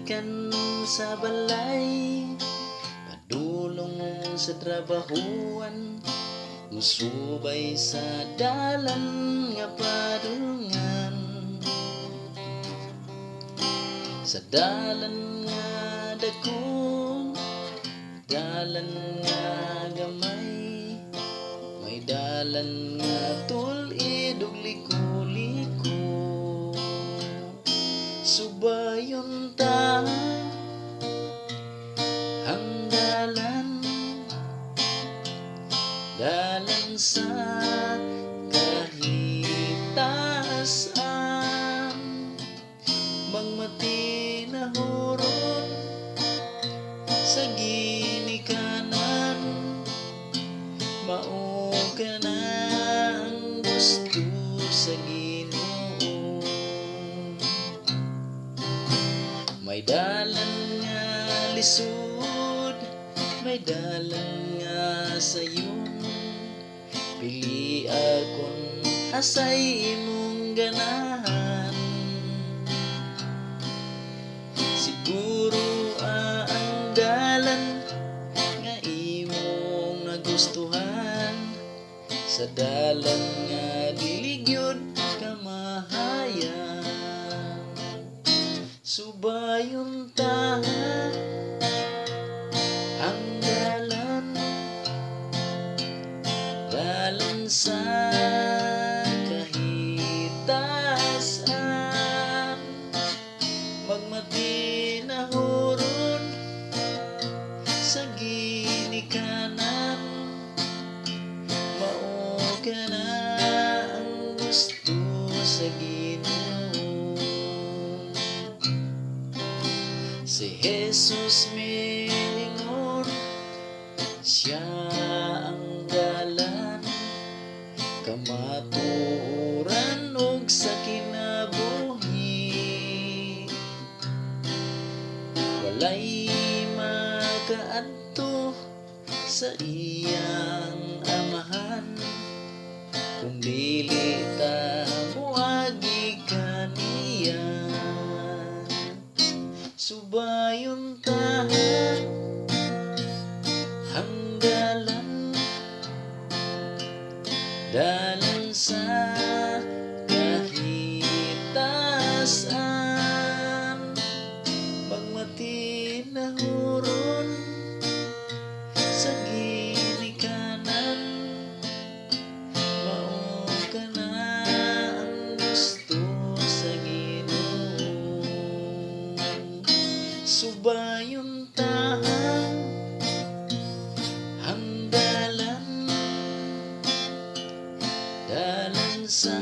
gikan sa balay, padulong sa trabahuan, musubay sa dalan nga padulungan. Sa dalan nga dako, dalan nga gamay, may dalan nga tulid ug liko-liko. Subayon ta ang dalan, dalan sa kahitasan, magmati na huron sa ginikanan, mao ka na ang gusto sa Ginoo. May dalan nga lisod, may dalan nga sayon, pili akon asay imong ganahan. Siguro ang dalan nga imong nagustuhan, sa dalan nga dili gyud ka mahayan. Subayon ta ang dalan, dalan sa kahitasan, magmati na huron sa ginikanan, mao ka na ang gusto sa Ginoo. Si Jesus miingon, siya ang dalan, kamatuoran ug sa kinabuhi. Walay makaadto sa iyang amahan, kung dili ta moagi kaniya. Subayon ta ang dalan, dalan sa kahitasan, magmati na huron sa ginikanan, mao ka na ang gusto sa Ginoo. Subayon ta ang dalan, dalan sa